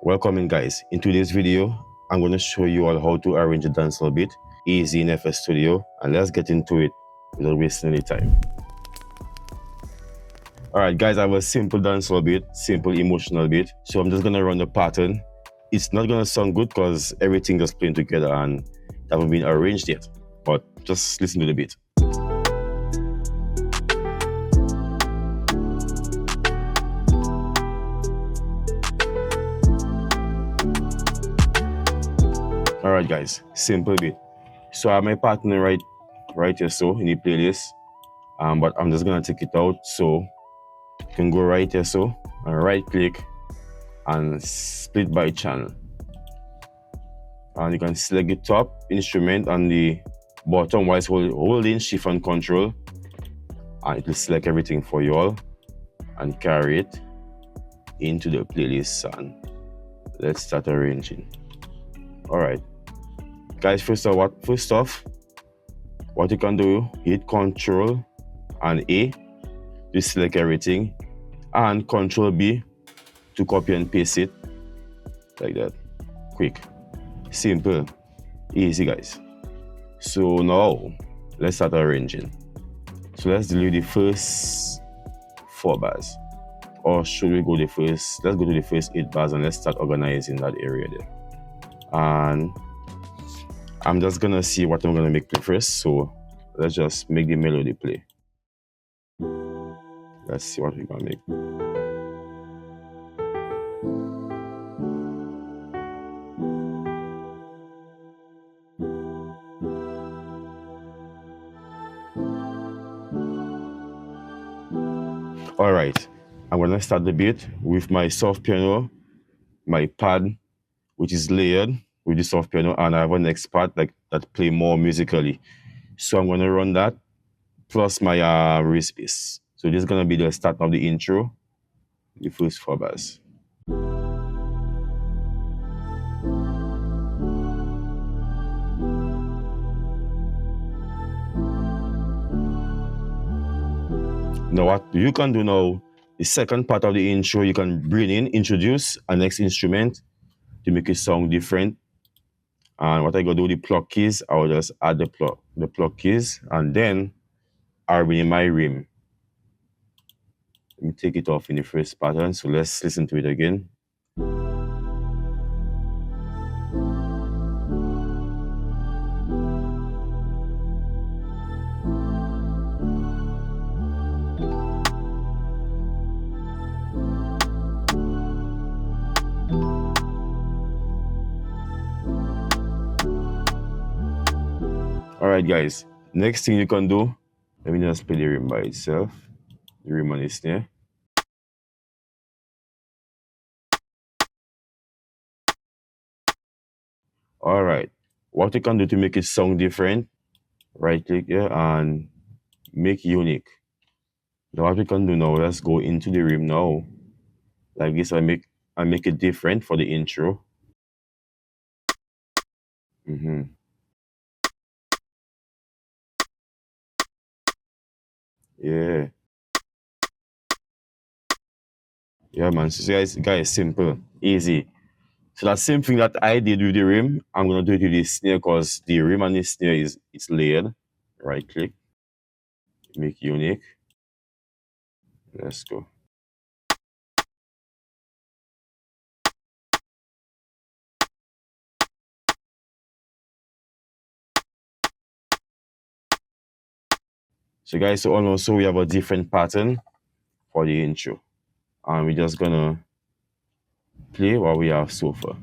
Welcome in guys. In today's video, I'm going to show you all how to arrange a dancehall beat easy in FLSTUDIO, and let's get into it without wasting any time. Alright guys, I have a simple dancehall beat, simple emotional beat. So I'm just going to run the pattern. It's not going to sound good because everything just playing together and it haven't been arranged yet. But just listen to the beat. Alright guys, simple beat. So I have my partner right here so in the playlist. But I'm just gonna take it out, so you can go right here so and right click and split by channel. And you can select the top instrument and the bottom while holding shift and control, and it will select everything for you all and carry it into the playlist. And let's start arranging. Alright. Guys, first off, what you can do, hit Control and A to select everything, and Control B to copy and paste it like that. Quick, simple, easy guys. So now let's start arranging. So let's delete the first 4 bars, or should we go let's go to the first 8 bars and let's start organizing that area there. And I'm just gonna see what I'm gonna make play first, so let's just make the melody play. Let's see what we're gonna make. Alright, I'm gonna start the beat with my soft piano, my pad, which is layered with the soft piano, and I have a next part that play more musically. So I'm gonna run that plus my workspace. So this is gonna be the start of the intro, the first 4 bars. Now what you can do now, the second part of the intro, you can introduce a next instrument to make it sound different. And what I go do with the plug keys, I will just add the plug keys, and then I'll bring in my rim. Let me take it off in the first pattern, so let's listen to it again. Alright guys, next thing you can do, let me just play the rim by itself, the rim on the snare. Alright, what you can do to make it sound different, right click here and make unique. Now what we can do now, let's go into the rim now. Like this, I make it different for the intro. Yeah. Yeah man, so guys, simple, easy. So that same thing that I did with the rim, I'm gonna do it with the snare, because the rim and the snare it's layered. Right click, make unique. Let's go. So guys, so almost so we have a different pattern for the intro, and we're just gonna play what we have so far.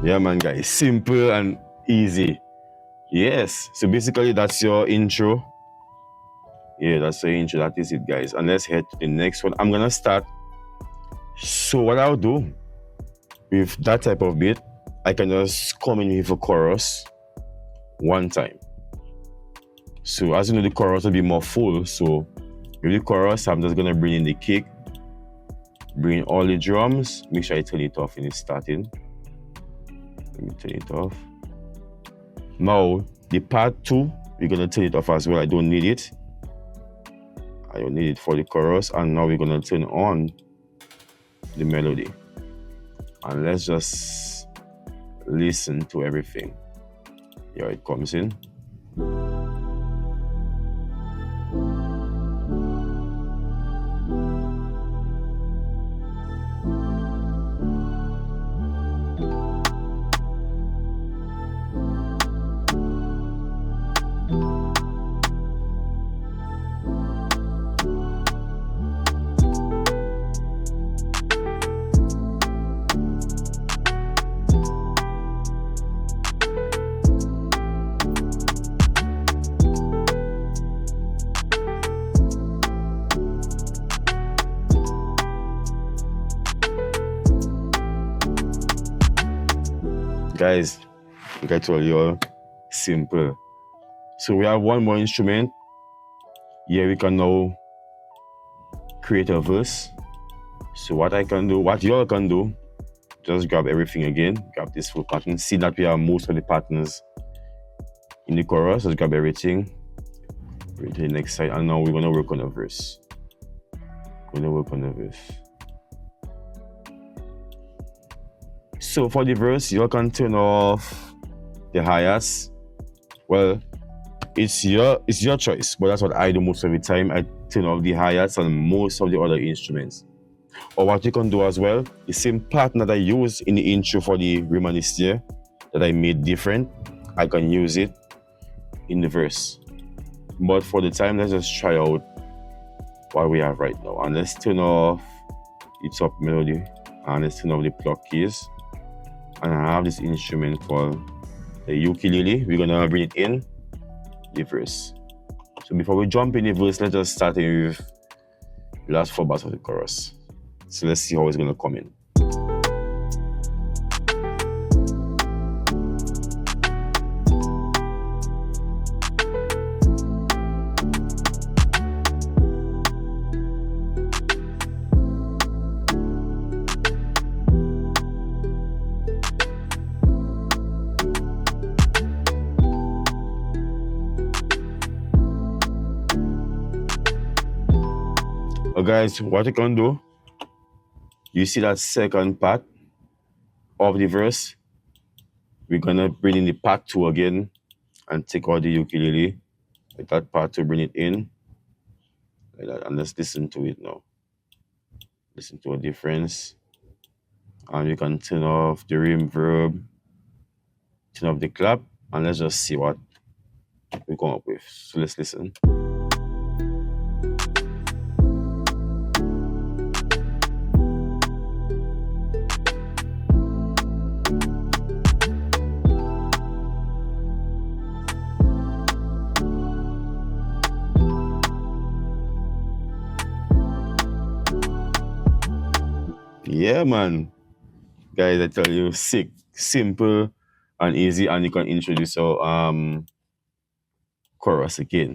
Yeah man guys, simple and easy. Yes, so basically that's your intro. Yeah, that's the intro, that is it guys. And let's head to the next one. I'm gonna start. So what I'll do with that type of beat, I can just come in with a chorus one time. So as you know, the chorus will be more full, so With the chorus, I'm just gonna bring in the kick, bring in all the drums, make sure I turn it off in the starting. Let me turn it off. Now, the part 2, we're gonna turn it off as well. I don't need it. I don't need it for the chorus. And now we're gonna turn on the melody. And let's just listen to everything. Here it comes in. Guys, like I told you all, simple. So we have one more instrument. Here we can now create a verse. So what you all can do, just grab everything again, grab this full pattern. See that we have most of the patterns in the chorus. Just grab everything, bring to the next side, and now we're gonna work on a verse. So for the verse, you all can turn off the hi-hats. Well, it's your choice, but that's what I do most of the time. I turn off the hi-hats and most of the other instruments. Or what you can do as well, the same pattern that I use in the intro for the Reminisce that I made different, I can use it in the verse. But for the time, let's just try out what we have right now. And let's turn off the top melody, and let's turn off the pluck keys. And I have this instrument called the ukulele. We're gonna bring it in the verse. So before we jump in the verse, let's just start with the last 4 bars of the chorus. So let's see how it's gonna come in. Guys, what you can do, you see that second part of the verse, we're gonna bring in the part 2 again and take out the ukulele, like that part 2, bring it in, like that, and let's listen to it now. Listen to a difference. And you can turn off the reverb, turn off the clap, and let's just see what we come up with. So let's listen. Yeah, man. Guys, I tell you, sick, simple, and easy, and you can introduce our chorus again.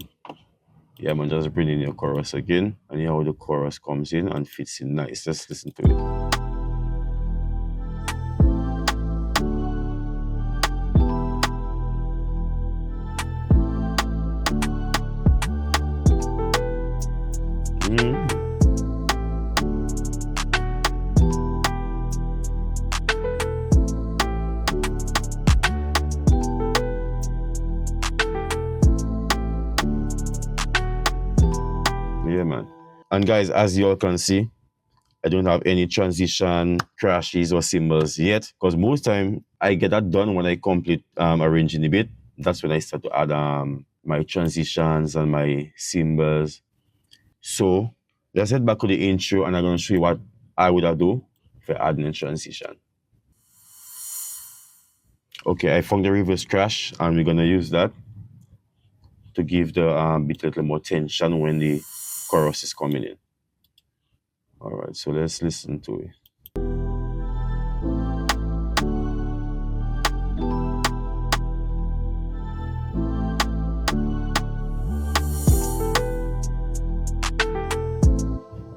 Yeah, man, just bring in your chorus again, and you know how the chorus comes in and fits in nice. Let's listen to it. Yeah, man. And guys, as you all can see, I don't have any transition, crashes, or cymbals yet, because most time I get that done when I complete arranging the bit. That's when I start to add my transitions and my cymbals. So let's head back to the intro, and I'm going to show you what I would have do for adding a transition. Okay, I found the reverse crash, and we're going to use that to give the bit a little more tension when the chorus is coming in. All right, so let's listen to it.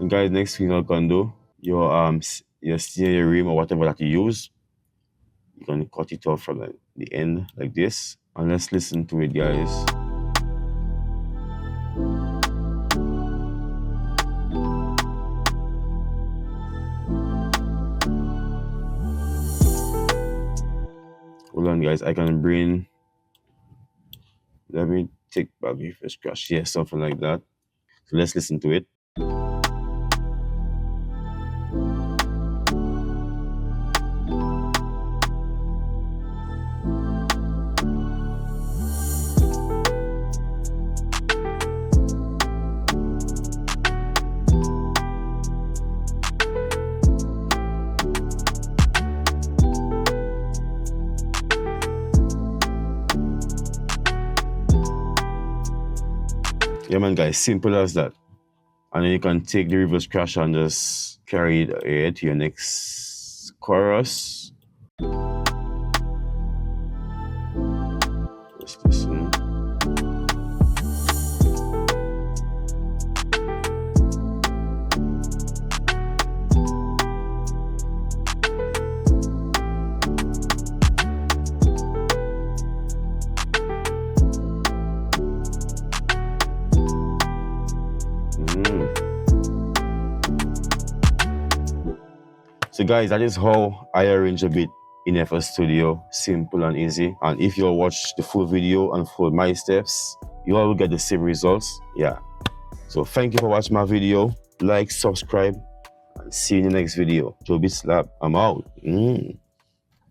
And guys, next thing you can do, your steering rim or whatever that you use, you're gonna cut it off from the end like this. And let's listen to it, guys. Hold on, guys. I can bring. Let me take back the first crash. Yeah, something like that. So let's listen to it. Yeah, man, guys, simple as that. And then you can take the reverse crash and just carry it ahead to your next chorus. Just listen. So guys, that is how I arrange a beat in FLSTUDIO. Simple and easy. And if you watch the full video and follow my steps, you all will get the same results. Yeah. So thank you for watching my video. Like, subscribe, and see you in the next video. Joe Beat Slap, I'm out.